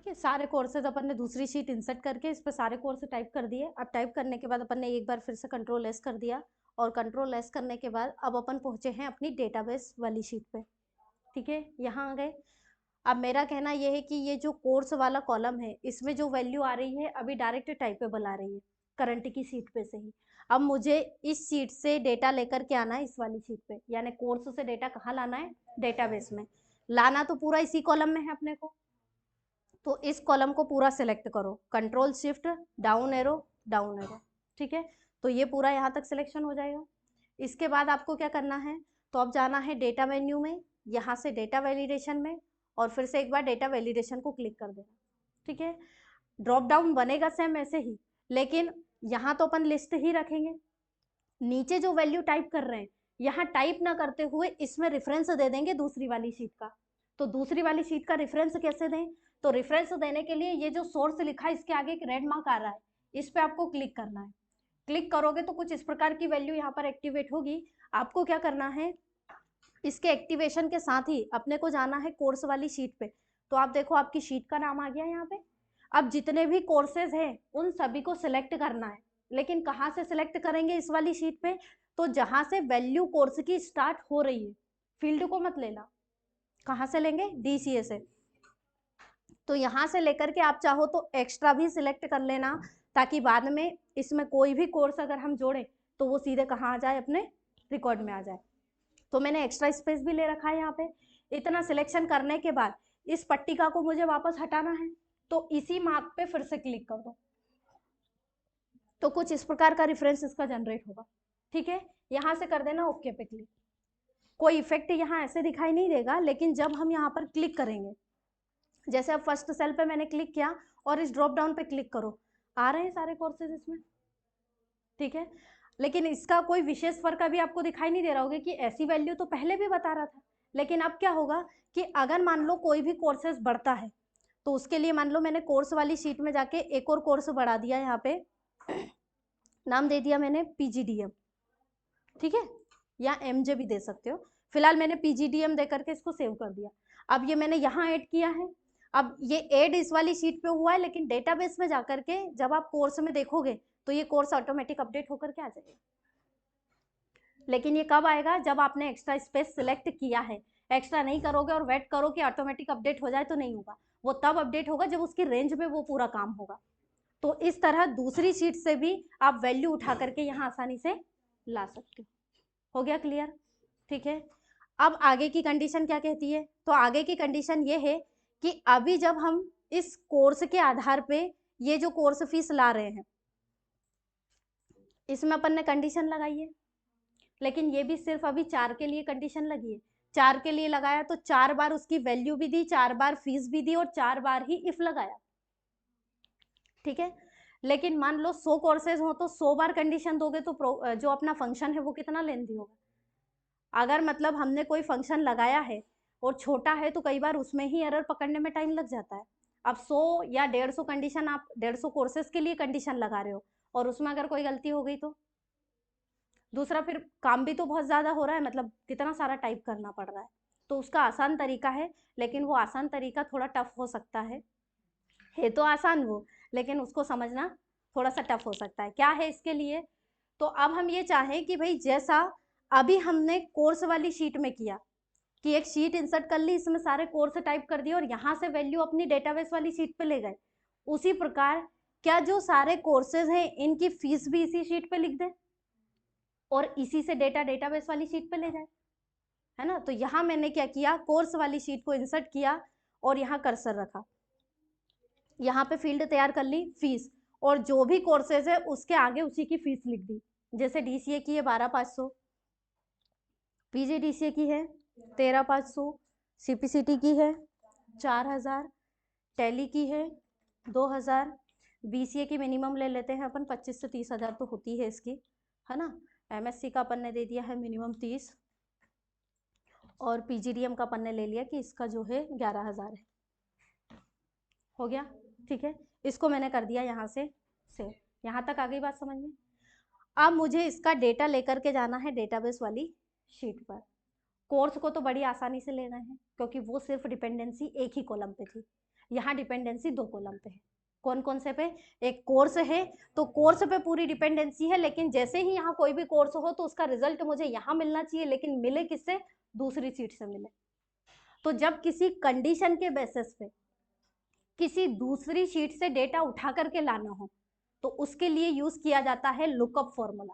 ठीक है, सारे कोर्सेज अपन ने दूसरी शीट इंसर्ट करके इस पर सारे कोर्स टाइप कर दिए। अब टाइप करने के बाद अपन ने एक बार फिर से कंट्रोल एस कर दिया, और कंट्रोल एस करने के बाद अब अपन पहुंचे हैं अपनी डेटाबेस वाली शीट पे। ठीक है, यहाँ आ गए। अब मेरा कहना यह है कि ये जो कोर्स वाला कॉलम है, इसमें जो वैल्यू आ रही है अभी डायरेक्ट टाइपेबल आ रही है करंट की शीट पे से ही। अब मुझे इस शीट से डेटा लेकर के आना है इस वाली शीट पे, यानी कोर्स से डेटा कहाँ लाना है, डेटाबेस में लाना। तो पूरा इसी कॉलम में है अपने को, तो इस कॉलम को पूरा सिलेक्ट करो, control shift down arrow down arrow. ठीक है, तो ये पूरा यहाँ तक सिलेक्शन हो जाएगा। इसके बाद आपको क्या करना है, तो अब जाना है डेटा मेन्यू में, यहाँ से डेटा वैलिडेशन में, और फिर से एक बार डेटा वैलिडेशन को क्लिक कर देना। ठीक है, ड्रॉप डाउन बनेगा सेम ऐसे ही, लेकिन यहाँ तो अपन लिस्ट ही रखेंगे। नीचे जो वैल्यू टाइप कर रहे हैं, यहाँ टाइप ना करते हुए इसमें रेफरेंस दे देंगे दूसरी वाली शीट का। तो दूसरी वाली शीट का रेफरेंस कैसे दें, तो रेफरेंस देने के लिए ये जो सोर्स लिखा है इसके आगे एक रेड मार्क आ रहा है, इस पे आपको क्लिक करना है। क्लिक करोगे तो कुछ इस प्रकार की वैल्यू यहाँ पर एक्टिवेट होगी। आपको क्या करना है, इसके एक्टिवेशन के साथ ही अपने को जाना है कोर्स वाली शीट पे। तो आप देखो आपकी शीट का नाम आ गया यहाँ पे। अब जितने भी कोर्सेज हैं उन सभी को सिलेक्ट करना है, लेकिन कहाँ से सिलेक्ट करेंगे इस वाली शीट पे, तो जहां से वैल्यू कोर्स की स्टार्ट हो रही है, फील्ड को मत लेना, कहाँ से लेंगे, DCA से। तो यहाँ से लेकर के आप चाहो तो एक्स्ट्रा भी सिलेक्ट कर लेना, ताकि बाद में इसमें कोई भी कोर्स अगर हम जोड़ें तो वो सीधे कहाँ आ जाए, अपने रिकॉर्ड में आ जाए। तो मैंने एक्स्ट्रा स्पेस भी ले रखा है यहाँ पे। इतना सिलेक्शन करने के बाद इस पट्टिका को मुझे वापस हटाना है, तो इसी मार्क पे फिर से क्लिक कर दो, तो कुछ इस प्रकार का रेफरेंस इसका जनरेट होगा। ठीक है, यहाँ से कर देना ओके पे क्लिक। कोई इफेक्ट यहाँ ऐसे दिखाई नहीं देगा, लेकिन जब हम यहाँ पर क्लिक करेंगे, जैसे अब फर्स्ट सेल पे मैंने क्लिक किया और इस ड्रॉप डाउन पे क्लिक करो, आ रहे हैं सारे कोर्सेज इसमें। ठीक है, लेकिन इसका कोई विशेष फर्क अभी आपको दिखाई नहीं दे रहा होगा कि ऐसी वैल्यू तो पहले भी बता रहा था। लेकिन अब क्या होगा कि अगर मान लो कोई भी कोर्सेज बढ़ता है, तो उसके लिए मान लो मैंने कोर्स वाली शीट में जाके एक और कोर्स बढ़ा दिया, यहाँ पे नाम दे दिया मैंने PGDM। ठीक है, या MJ भी दे सकते हो, फिलहाल मैंने PGDM दे करके इसको सेव कर दिया। अब ये मैंने यहाँ ऐड किया है। अब ये ऐड इस वाली शीट पे हुआ है, लेकिन डेटाबेस में जाकर के जब आप कोर्स में देखोगे तो ये कोर्स ऑटोमेटिक अपडेट होकर के आ जाएगा। लेकिन ये कब आएगा, जब आपने एक्स्ट्रा स्पेस सिलेक्ट किया है। एक्स्ट्रा नहीं करोगे और वेट करो कि ऑटोमेटिक अपडेट हो जाए तो नहीं होगा, वो तब अपडेट होगा जब उसकी रेंज में वो पूरा काम होगा। तो इस तरह दूसरी शीट से भी आप वैल्यू उठा करके यहाँ आसानी से ला सकते हो गया क्लियर। ठीक है, अब आगे की कंडीशन क्या कहती है, तो आगे की कंडीशन ये है कि अभी जब हम इस कोर्स के आधार पे ये जो कोर्स फीस ला रहे हैं, इसमें अपन ने कंडीशन लगाई है, लेकिन ये भी सिर्फ अभी 4 के लिए कंडीशन लगी है। 4 के लिए लगाया तो 4 बार उसकी वैल्यू भी दी, 4 बार फीस भी दी, और 4 बार ही इफ लगाया। ठीक है, लेकिन मान लो 100 कोर्सेज हो तो 100 बार कंडीशन दोगे तो जो अपना फंक्शन है वो कितना लेंथी होगा। अगर मतलब हमने कोई फंक्शन लगाया है और छोटा है तो कई बार उसमें ही एरर पकड़ने में टाइम लग जाता है। अब 100 या 150 कंडीशन, आप 150 कोर्सेज के लिए कंडीशन लगा रहे हो और उसमें अगर कोई गलती हो गई तो दूसरा फिर काम भी तो बहुत ज़्यादा हो रहा है, मतलब कितना सारा टाइप करना पड़ रहा है। तो उसका आसान तरीका है, लेकिन वो आसान तरीका थोड़ा टफ हो सकता है तो आसान वो, लेकिन उसको समझना थोड़ा सा टफ हो सकता है। क्या है इसके लिए, तो अब हम ये चाहें कि भाई जैसा अभी हमने कोर्स वाली शीट में किया कि एक शीट इंसर्ट कर ली, इसमें सारे कोर्स टाइप कर दिए और यहाँ से वैल्यू अपनी डेटाबेस वाली शीट पे ले गए, उसी प्रकार क्या जो सारे कोर्सेज हैं इनकी फीस भी इसी शीट पे लिख दें और इसी से डेटा डेटाबेस वाली शीट पे ले जाए, है ना। तो यहाँ मैंने क्या किया, कोर्स वाली शीट को इंसर्ट किया और यहाँ कर्सर रखा, यहाँ पे फील्ड तैयार कर ली फीस, और जो भी कोर्सेज है उसके आगे उसी की फीस लिख दी। जैसे DCA की है 12,500, PGDCA की है 13,500, CPCT की है 4,000, टैली की है 2,000, BCA की मिनिमम ले लेते हैं अपन 25 से 30 हज़ार तो होती है इसकी, है ना। MSc का अपन ने दे दिया है मिनिमम 30, और PGDM का अपन ने ले लिया कि इसका जो है 11,000 है। हो गया, ठीक है, इसको मैंने कर दिया यहाँ से सेव। यहाँ तक आ गई बात समझ में। अब मुझे इसका डेटा लेकर के जाना है डेटाबेस वाली शीट पर। कोर्स को तो बड़ी आसानी से ले रहे हैं क्योंकि वो सिर्फ डिपेंडेंसी एक ही कॉलम पे थी, यहाँ डिपेंडेंसी 2 कॉलम पे है। कौन कौन से पे? एक कोर्स है, तो कोर्स पे पूरी डिपेंडेंसी है, लेकिन जैसे ही यहाँ कोई भी कोर्स हो तो उसका रिजल्ट मुझे यहाँ मिलना चाहिए, लेकिन मिले किससे? दूसरी सीट से मिले। तो जब किसी कंडीशन के बेसिस पे किसी दूसरी शीट से डेटा उठा करके लाना हो तो उसके लिए यूज किया जाता है लुकअप फॉर्मूला।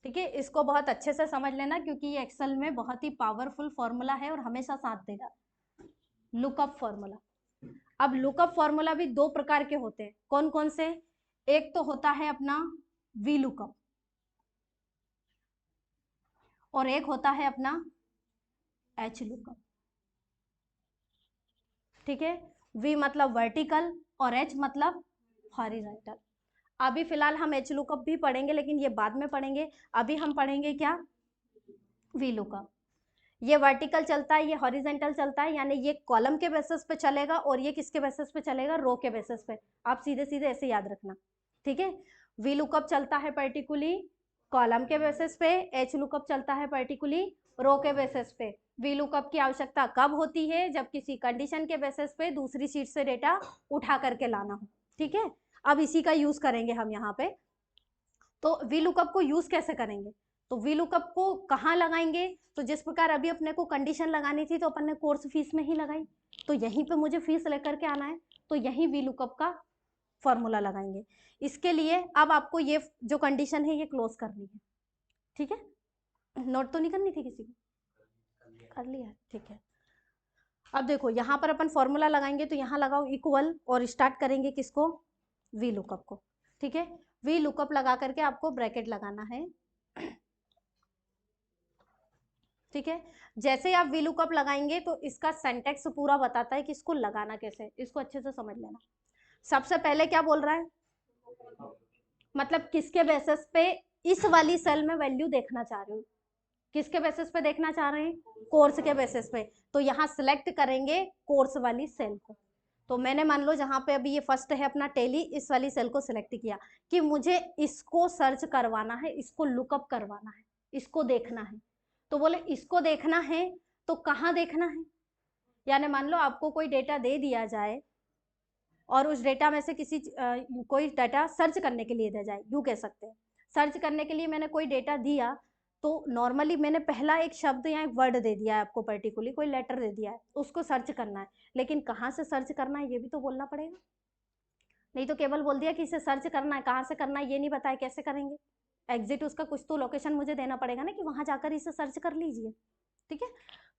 ठीक है, इसको बहुत अच्छे से समझ लेना क्योंकि ये एक्सेल में बहुत ही पावरफुल फॉर्मूला है और हमेशा साथ देगा, लुकअप फॉर्मूला। अब लुकअप फॉर्मूला भी 2 प्रकार के होते हैं। कौन कौन से? एक तो होता है अपना वी लुकअप और एक होता है अपना एच लुकअप। ठीक है, वी मतलब वर्टिकल और एच मतलब हॉरिजॉन्टल। अभी फिलहाल हम एच लुकअप भी पढ़ेंगे लेकिन ये बाद में पढ़ेंगे। अभी हम पढ़ेंगे क्या? V lookup. ये वर्टिकल चलता है, ये हॉरिजेंटल चलता है, यानी ये कॉलम के बेसिस पे चलेगा और ये किसके बेसिस पे चलेगा? रो के बेसिस पे। आप सीधे सीधे ऐसे याद रखना। ठीक है, वी लुकअप चलता है पर्टिकुलरली कॉलम के बेसिस पे, एच लुकअप चलता है पर्टिकुलरली रो के बेसिस पे। वी लुकअप की आवश्यकता कब होती है? जब किसी कंडीशन के बेसिस पे दूसरी शीट से डेटा उठा करके लाना हो। ठीक है, अब इसी का यूज करेंगे हम यहाँ पे। तो वी लुकअप को यूज कैसे करेंगे? तो वी लुकअप को कहाँ लगाएंगे? तो जिस प्रकार अभी अपने को कंडीशन लगानी थी तो अपन ने कोर्स फीस में ही लगाई, तो यहीं पे मुझे फीस लेकर के आना है, तो यही वी लुकअप का फॉर्मूला लगाएंगे। इसके लिए अब आपको ये जो कंडीशन है ये क्लोज करनी है। ठीक है, नोट तो नहीं करनी थी किसी को? कर लिया? ठीक है। अब देखो यहाँ पर अपन फॉर्मूला लगाएंगे तो यहाँ लगाओ इक्वल और स्टार्ट करेंगे किसको? वी लुकअप को। ठीक है, वी लुकअप लगा करके आपको ब्रैकेट लगाना है। ठीक है, जैसे आप वी लुकअप लगाएंगे तो इसका सिंटैक्स पूरा बताता है कि इसको लगाना कैसे, इसको अच्छे से समझ लेना। सबसे पहले क्या बोल रहा है? मतलब किसके बेसिस पे इस वाली सेल में वैल्यू देखना चाह रहे हो? किसके बेसिस पे देखना चाह रहे हैं? कोर्स के बेसिस पे। तो यहाँ सिलेक्ट करेंगे कोर्स वाली सेल को। तो मैंने मान लो जहाँ पे अभी ये फर्स्ट है अपना टेली, इस वाली सेल को सिलेक्ट किया कि मुझे इसको सर्च करवाना है, इसको लुकअप करवाना है, इसको देखना है। तो बोले इसको देखना है तो कहाँ देखना है? यानी मान लो आपको कोई डेटा दे दिया जाए और उस डेटा में से किसी कोई डाटा सर्च करने के लिए दिया जाए, यूँ कह सकते हैं। सर्च करने के लिए मैंने कोई डेटा दिया तो नॉर्मली मैंने पहला एक शब्द या एक वर्ड दे दिया है आपको, पर्टिकुलरली कोई लेटर दे दिया है, उसको सर्च करना है, लेकिन कहाँ से सर्च करना है ये भी तो बोलना पड़ेगा। नहीं तो केवल बोल दिया कि इसे सर्च करना है, कहाँ से करना है ये नहीं बताया, कैसे करेंगे? एग्जिट उसका कुछ तो लोकेशन मुझे देना पड़ेगा ना कि वहां जाकर इसे सर्च कर लीजिए। ठीक है,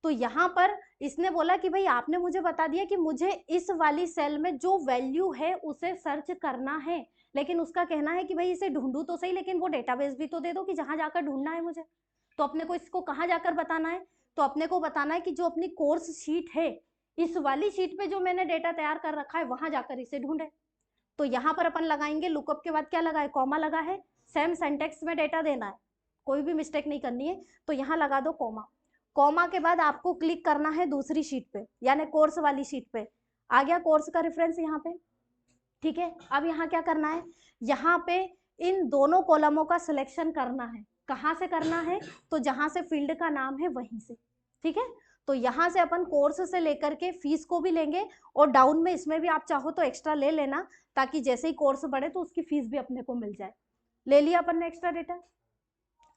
तो यहाँ पर इसने बोला कि भाई आपने मुझे बता दिया कि मुझे इस वाली सेल में जो वैल्यू है उसे सर्च करना है, लेकिन उसका कहना है कि भाई इसे ढूंढू तो सही, लेकिन वो डेटाबेस भी तो दे दो कि जहां जाकर ढूंढना है मुझे। तो अपने को इसको कहाँ जाकर बताना है? तो अपने को बताना है कि जो अपनी कोर्स शीट है, इस वाली शीट पे जो मैंने डेटा तैयार कर रखा है वहां जाकर इसे ढूंढे। तो यहाँ पर अपन लगाएंगे लुकअप के बाद क्या लगा है? कॉमा लगा है। सेम सेंटेक्स में डेटा देना है, कोई भी मिस्टेक नहीं करनी है, तो यहाँ लगा दो कॉमा। कॉमा के बाद आपको क्लिक करना है दूसरी शीट पे, यानी कोर्स वाली शीट पे। आ गया कोर्स का रेफरेंस यहाँ पे। ठीक है, अब यहाँ क्या करना है? यहाँ पे इन दोनों कॉलमों का सिलेक्शन करना है। कहाँ से करना है? तो जहां से फील्ड का नाम है वहीं से। ठीक है, तो यहाँ से अपन कोर्स से लेकर के फीस को भी लेंगे और डाउन में इसमें भी आप चाहो तो एक्स्ट्रा ले लेना, ताकि जैसे ही कोर्स बढ़े तो उसकी फीस भी अपने को मिल जाए। ले लिया अपन ने एक्स्ट्रा डेटा।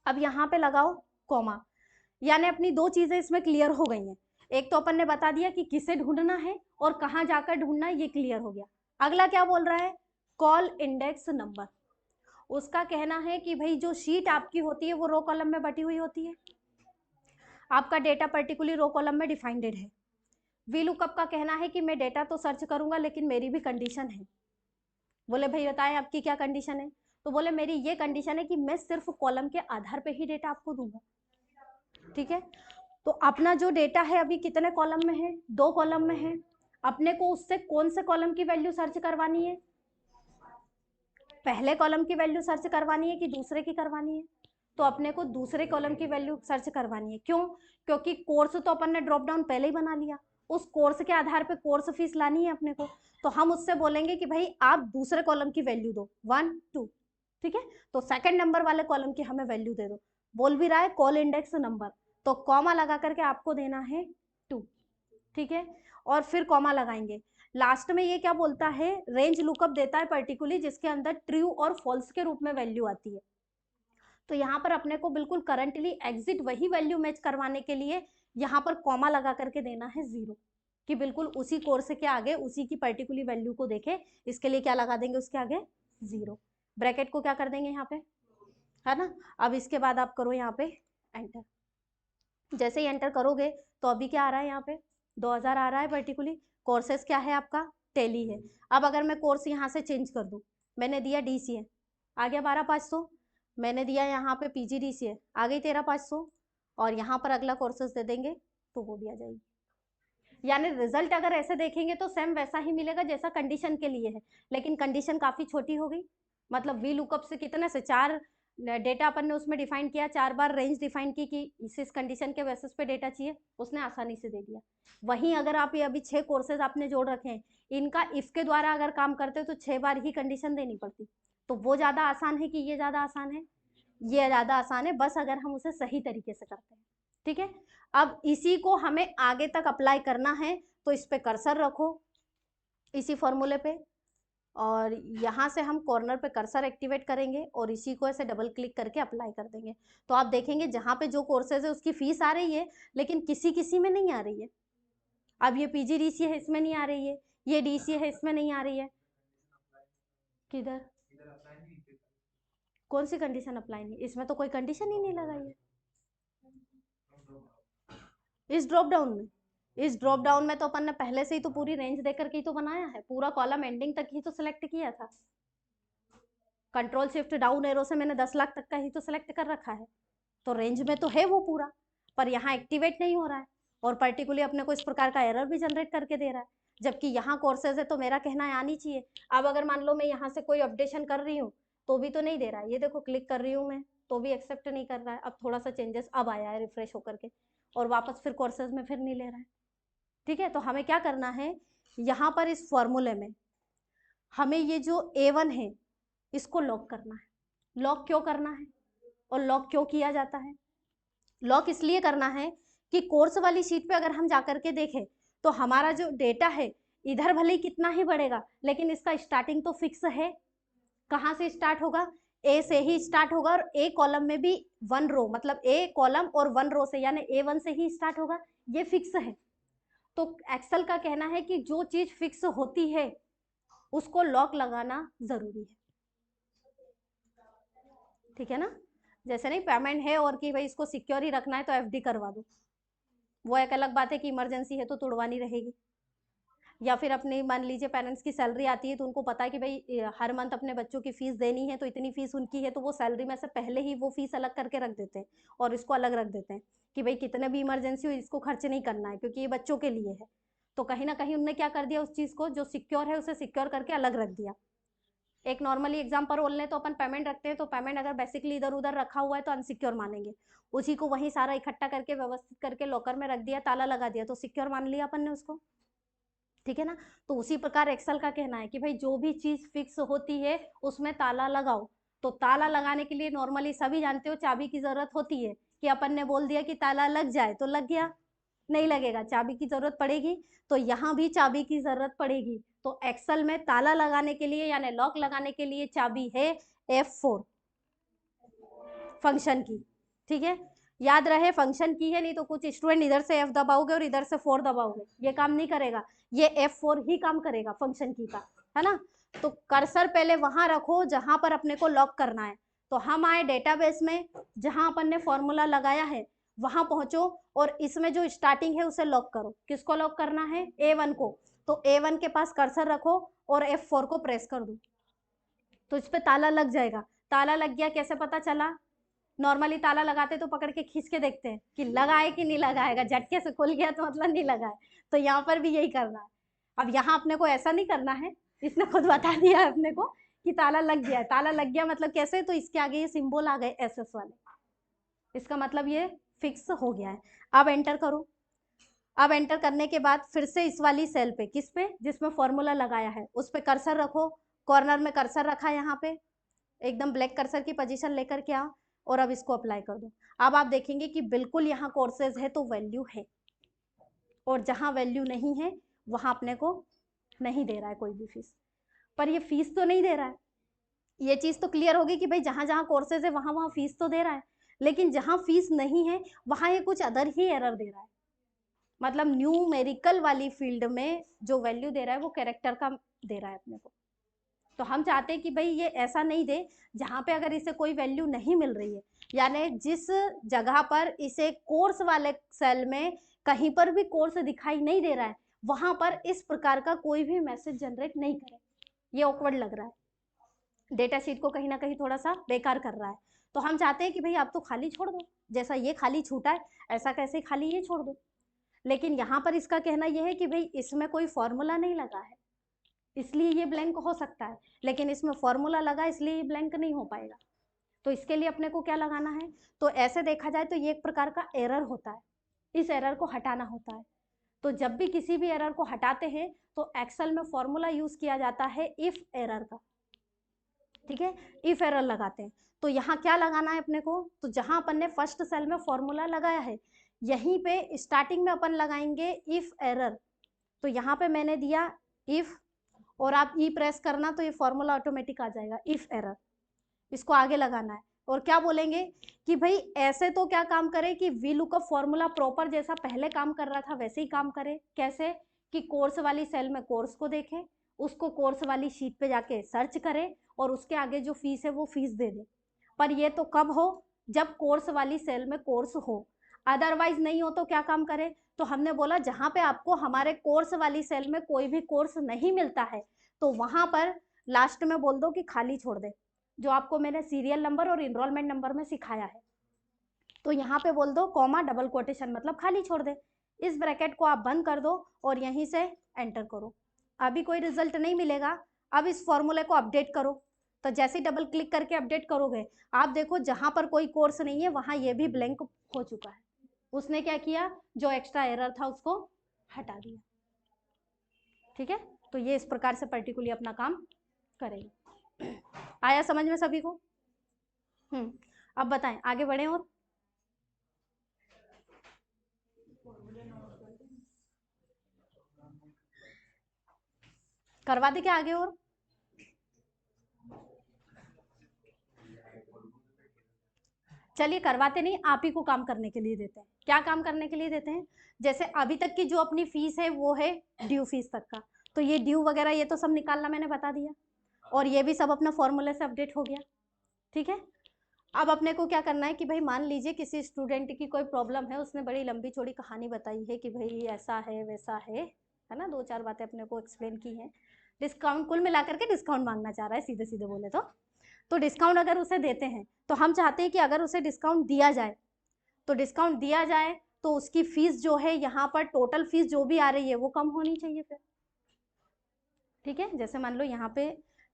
अब यहाँ पे लगाओ कॉमा, यानी अपनी 2 चीजें इसमें क्लियर हो गई हैं। एक तो अपन ने बता दिया कि किसे ढूंढना है और कहाँ जाकर ढूंढना है, ये क्लियर हो गया। अगला क्या बोल रहा है? Call index number. उसका कहना है कि भाई जो शीट आपकी होती है वो रो कॉलम में बटी हुई होती है, आपका डेटा पर्टिकुलरली रो कॉलम में डिफाइंडेड है। वी लुकअप का कहना है कि मैं डेटा तो सर्च करूंगा लेकिन मेरी भी कंडीशन है। बोले भाई बताएं आपकी क्या कंडीशन है? तो बोले मेरी ये कंडीशन है कि मैं सिर्फ कॉलम के आधार पे ही डेटा आपको दूंगा। ठीक है, तो अपना जो डेटा है अभी कितने कॉलम में है? 2 कॉलम में है। अपने को उससे कौन से कॉलम की वैल्यू सर्च करवानी है? पहले कॉलम की वैल्यू सर्च करवानी है कि दूसरे की करवानी है? तो अपने को दूसरे कॉलम की वैल्यू सर्च करवानी है। क्यों? क्योंकि कोर्स तो अपन ने ड्रॉप डाउन पहले ही बना लिया, उस कोर्स के आधार पे कोर्स फीस लानी है अपने को, तो हम उससे बोलेंगे कि भाई आप दूसरे कॉलम की वैल्यू दो 1 2। ठीक है, तो सेकंड नंबर वाले कॉलम की हमें वैल्यू दे दो। बोल भी रहा है कॉल इंडेक्स नंबर, तो कॉमा लगा करके आपको देना है 2, ठीक है, और फिर कॉमा लगाएंगे। लास्ट में ये क्या बोलता है, रेंज लुकअप देता है पर्टिकुलरली जिसके अंदर ट्रू और फॉल्स के रूप में वैल्यू आती है। तो यहाँ पर अपने को बिल्कुल करंटली एग्जिट वही वैल्यू मैच करवाने के लिए यहाँ पर कॉमा लगा करके देना है 0, कि बिल्कुल उसी कोर्स के आगे उसी की पर्टिकुलर वैल्यू को देखे। इसके लिए क्या लगा देंगे उसके आगे 0, ब्रैकेट को क्या कर देंगे यहाँ पे, है ना। अब इसके बाद आप करो यहाँ पे एंटर। जैसे ही एंटर करोगे तो अभी क्या आ रहा है, यहाँ पे 2000 आ रहा है पर्टिकुलरली। कोर्सेस क्या है आपका, टेली है। अब अगर मैं कोर्स यहाँ से चेंज कर दूँ, मैंने दिया DCA आ गया 12500, मैंने दिया यहाँ पे PGDCA आ गई 13500, और यहाँ पर अगला कोर्सेस दे देंगे तो वो भी आ जाएगी। यानी रिजल्ट अगर ऐसे देखेंगे तो सेम वैसा ही मिलेगा जैसा कंडीशन के लिए है, लेकिन कंडीशन काफ़ी छोटी हो गई। मतलब वी लुकअप से कितने से 4 डेटा अपन ने उसमें डिफाइन किया, 4 बार रेंज डिफाइन की कि इस कंडीशन के बेसिस पे डेटा चाहिए, उसने आसानी से दे दिया। वहीं अगर आप ये अभी 6 कोर्सेज आपने जोड़ रखे हैं, इनका इफ के द्वारा अगर काम करते हो तो 6 बार ही कंडीशन देनी पड़ती। तो वो ज़्यादा आसान है कि ये ज़्यादा आसान है, ये ज़्यादा आसान है, बस अगर हम उसे सही तरीके से करते हैं, ठीक है। अब इसी को हमें आगे तक अप्लाई करना है, तो इस पे कर्सर रखो इसी फॉर्मूले पे, और यहाँ से हम कॉर्नर पे कर्सर एक्टिवेट करेंगे और इसी को ऐसे डबल क्लिक करके अप्लाई कर देंगे। तो आप देखेंगे जहाँ पे जो कोर्सेज है उसकी फीस आ रही है, लेकिन किसी किसी में नहीं आ रही है। अब ये PGDCA है, इसमें नहीं आ रही है, ये DCA है, इसमें नहीं आ रही है। किधर, कौन सी कंडीशन अप्लाई नहीं, इसमें तो कोई कंडीशन ही नहीं लगाई है। इस ड्रॉप डाउन में, इस ड्रॉप डाउन में तो अपन ने पहले से ही तो पूरी रेंज देकर के ही तो बनाया है, पूरा कॉलम एंडिंग तक ही तो सिलेक्ट किया था। कंट्रोल शिफ्ट डाउन एरो से मैंने 10 लाख तक का ही तो सिलेक्ट कर रखा है, तो रेंज में तो है वो पूरा, पर यहाँ एक्टिवेट नहीं हो रहा है, और पर्टिकुलरली अपने को इस प्रकार का एरर भी जनरेट करके दे रहा है, जबकि यहाँ कोर्सेज है तो मेरा कहना है आनी चाहिए। अब अगर मान लो मैं यहाँ से कोई अपडेशन कर रही हूँ तो भी तो नहीं दे रहा है, ये देखो क्लिक कर रही हूँ मैं तो भी एक्सेप्ट नहीं कर रहा है। अब थोड़ा सा चेंजेस अब आया है रिफ्रेश होकर के, और वापस फिर कोर्सेज में फिर नहीं ले रहा है, ठीक है। तो हमें क्या करना है, यहाँ पर इस फॉर्मूले में हमें ये जो A1 है इसको लॉक करना है। लॉक क्यों करना है और लॉक क्यों किया जाता है, लॉक इसलिए करना है कि कोर्स वाली शीट पे अगर हम जाकर के देखें तो हमारा जो डेटा है इधर भले ही कितना ही बढ़ेगा, लेकिन इसका स्टार्टिंग तो फिक्स है। कहाँ से स्टार्ट होगा, ए से ही स्टार्ट होगा, और ए कॉलम में भी 1 रो, मतलब ए कॉलम और 1 रो से, यानी A1 से ही स्टार्ट होगा, ये फिक्स है। तो एक्सेल का कहना है कि जो चीज फिक्स होती है उसको लॉक लगाना जरूरी है, ठीक है ना। जैसे नहीं पेमेंट है और कि भाई इसको सिक्योर ही रखना है तो FD करवा दो, वो एक अलग बात है कि इमरजेंसी है तो तुड़वानी रहेगी। या फिर अपने मान लीजिए पेरेंट्स की सैलरी आती है तो उनको पता है कि भाई हर मंथ अपने बच्चों की फीस देनी है तो इतनी फीस उनकी है, तो वो सैलरी में से पहले ही वो फीस अलग करके रख देते हैं और इसको अलग रख देते हैं कि भाई कितने भी इमरजेंसी हो इसको खर्च नहीं करना है क्योंकि ये बच्चों के लिए है। तो कहीं ना कहीं उनने क्या कर दिया, उस चीज़ को जो सिक्योर है उसे सिक्योर करके अलग रख दिया। एक नॉर्मली एग्जाम्पल बोल लें तो अपन पेमेंट रखते हैं, तो पेमेंट अगर बेसिकली इधर उधर रखा हुआ है तो अनसिक्योर मानेंगे, उसी को वहीं सारा इकट्ठा करके व्यवस्थित करके लॉकर में रख दिया, ताला लगा दिया, तो सिक्योर मान लिया अपन ने उसको, ठीक है ना। तो उसी प्रकार एक्सेल का कहना है कि भाई जो भी चीज फिक्स होती है उसमें ताला लगाओ। तो ताला लगाने के लिए नॉर्मली सभी जानते हो चाबी की जरूरत होती है, कि अपन ने बोल दिया कि ताला लग जाए तो लग गया, नहीं लगेगा, चाबी की जरूरत पड़ेगी। तो यहाँ भी चाबी की जरूरत पड़ेगी, तो एक्सेल में ताला लगाने के लिए यानी लॉक लगाने के लिए चाबी है F4 फंक्शन की, ठीक है। याद रहे फंक्शन की है, नहीं तो कुछ स्टूडेंट इधर से F दबाओगे और इधर से 4 दबाओगे, ये काम नहीं करेगा, ये F4 ही काम करेगा फंक्शन की का, है ना। तो कर्सर पहले वहां रखो जहां पर अपने को लॉक करना है। तो हम आए डेटाबेस में, जहां अपन ने फॉर्मूला लगाया है वहां पहुंचो और इसमें जो स्टार्टिंग है उसे लॉक करो। किसको लॉक करना है, A1 को। तो A1 के पास कर्सर रखो और F4 को प्रेस कर दो, तो इस पे ताला लग जाएगा। ताला लग गया, कैसे पता चला, नॉर्मली ताला लगाते तो पकड़ के खींच के देखते हैं कि लगा है कि नहीं लगाएगा, झटके से खुल गया तो मतलब नहीं लगा है। तो यहाँ पर भी यही करना है। अब यहाँ अपने को ऐसा नहीं करना है, इसने खुद बता दिया है अपने को कि ताला लग गया है। ताला लग गया मतलब कैसे, तो इसके आगे ये सिंबल आ गए SS वाले, इसका मतलब ये फिक्स हो गया है। अब एंटर करो। अब एंटर करने के बाद फिर से इस वाली सेल पे, किस पे, जिसमें फॉर्मूला लगाया है उस पे कर्सर रखो। कॉर्नर में कर्सर रखा है, यहाँ पे एकदम ब्लैक कर्सर की पोजीशन लेकर के आओ। और अब इसको अप्लाई कर दो। अब आप देखेंगे कि बिल्कुल यहाँ कोर्सेज है तो वैल्यू है, और जहाँ वैल्यू नहीं है वहाँ अपने को नहीं दे रहा है कोई भी फीस। पर ये फीस तो नहीं दे रहा है, ये चीज़ तो क्लियर होगी कि भाई जहाँ जहाँ कोर्सेज है वहाँ वहाँ फीस तो दे रहा है, लेकिन जहाँ फीस नहीं है वहाँ ये कुछ अदर ही एरर दे रहा है। मतलब न्यूमेरिकल वाली फील्ड में जो वैल्यू दे रहा है वो कैरेक्टर का दे रहा है अपने को। तो हम चाहते हैं कि भाई ये ऐसा नहीं दे जहाँ पे अगर इसे कोई वैल्यू नहीं मिल रही है, यानी जिस जगह पर इसे कोर्स वाले सेल में कहीं पर भी कोर्स दिखाई नहीं दे रहा है वहां पर इस प्रकार का कोई भी मैसेज जनरेट नहीं करे। ये ऑकवर्ड लग रहा है, डेटा शीट को कहीं ना कहीं थोड़ा सा बेकार कर रहा है। तो हम चाहते हैं कि भाई आप तो खाली छोड़ दो, जैसा ये खाली छूटा है ऐसा कैसे खाली ये छोड़ दो। लेकिन यहाँ पर इसका कहना यह है कि भाई इसमें कोई फॉर्मूला नहीं लगा है इसलिए ये ब्लैंक हो सकता है, लेकिन इसमें फॉर्मूला लगा इसलिए ये ब्लैंक नहीं हो पाएगा। तो इसके लिए अपने को क्या लगाना है, तो ऐसे देखा जाए तो ये एक प्रकार का एरर होता है, इस एरर को हटाना होता है। तो जब भी किसी भी एरर को हटाते हैं तो एक्सेल में फॉर्मूला यूज किया जाता है इफ एरर का, ठीक है, इफ एरर लगाते हैं। तो यहाँ क्या लगाना है अपने को, तो जहां अपन ने फर्स्ट सेल में फॉर्मूला लगाया है यहीं पे स्टार्टिंग में अपन लगाएंगे इफ एरर। तो यहाँ पे मैंने दिया इफ, और आप ई प्रेस करना तो ये फॉर्मूला ऑटोमेटिक आ जाएगा इफ एरर, इसको आगे लगाना है। और क्या बोलेंगे कि भाई ऐसे तो क्या काम करे कि वी लुकअप फॉर्मूला प्रॉपर जैसा पहले काम कर रहा था वैसे ही काम करे। कैसे कि कोर्स वाली सेल में कोर्स को देखे, उसको कोर्स वाली शीट पे जाके सर्च करे और उसके आगे जो फीस है वो फीस दे दे। पर ये तो कब हो, जब कोर्स वाली सेल में कोर्स हो, अदरवाइज नहीं हो तो क्या काम करे। तो हमने बोला जहां पे आपको हमारे कोर्स वाली सेल में कोई भी कोर्स नहीं मिलता है तो वहां पर लास्ट में बोल दो कि खाली छोड़ दे, जो आपको मैंने सीरियल नंबर और इनरोलमेंट नंबर में सिखाया है। तो यहाँ पे बोल दो कॉमा डबल कोटेशन मतलब खाली छोड़ दे। इस ब्रैकेट को आप बंद कर दो और यहीं से एंटर करो। अभी कोई रिजल्ट नहीं मिलेगा। अब इस फॉर्मूले को अपडेट करो, तो जैसे ही डबल क्लिक करके अपडेट करोगे आप देखो जहां पर कोई कोर्स नहीं है वहां ये भी ब्लैंक हो चुका है। उसने क्या किया, जो एक्स्ट्रा एरर था उसको हटा दिया। ठीक है, तो ये इस प्रकार से पर्टिकुलरली अपना काम करेगा। आया समझ में सभी को? अब बताएं आगे बढ़े और करवा दे क्या आगे और? चलिए करवाते नहीं, आप ही को काम करने के लिए देते हैं। क्या काम करने के लिए देते हैं, जैसे अभी तक की जो अपनी फीस है वो है ड्यू फीस तक का, तो ये ड्यू वगैरह ये तो सब निकालना मैंने बता दिया, और ये भी सब अपना फॉर्मूले से अपडेट हो गया। ठीक है, अब अपने को क्या करना है कि भाई मान लीजिए किसी स्टूडेंट की कोई प्रॉब्लम है, उसने बड़ी लंबी चौड़ी कहानी बताई है कि भाई ऐसा है वैसा है ना, 2-4 बातें अपने को एक्सप्लेन की हैं। डिस्काउंट कुल मिलाकर के डिस्काउंट मांगना चाह रहा है सीधे सीधे बोले तो डिस्काउंट अगर उसे देते हैं तो हम चाहते हैं कि अगर उसे डिस्काउंट दिया जाए तो डिस्काउंट दिया जाए तो उसकी फीस जो है यहाँ पर टोटल फीस जो भी आ रही है वो कम होनी चाहिए फिर। ठीक है, जैसे मान लो यहाँ पे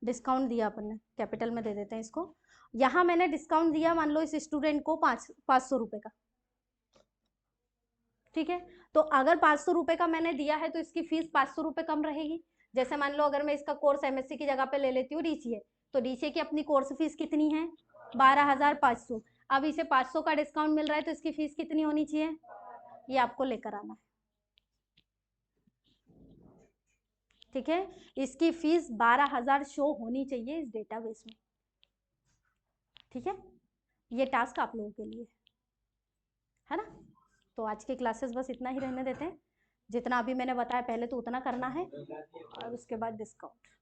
डिस्काउंट दिया अपन ने, कैपिटल में दे देते हैं इसको, यहाँ मैंने डिस्काउंट दिया मान लो इस स्टूडेंट को 500 रुपए का। ठीक है, तो अगर 500 रुपए का मैंने दिया है तो इसकी फीस 500 रुपए कम रहेगी। जैसे मान लो अगर मैं इसका कोर्स एमएससी की जगह पे ले लेती हूँ डीसीए, तो डीसीए की अपनी कोर्स फीस कितनी है 12,500। अब इसे 500 का डिस्काउंट मिल रहा है तो इसकी फीस कितनी होनी चाहिए, ये आपको लेकर आना है। ठीक है, इसकी फीस 12,000 शो होनी चाहिए इस डेटाबेस में। ठीक है, ये टास्क आप लोगों के लिए है ना। तो आज की क्लासेस बस इतना ही रहने देते हैं, जितना अभी मैंने बताया पहले तो उतना करना है और उसके बाद डिस्काउंट।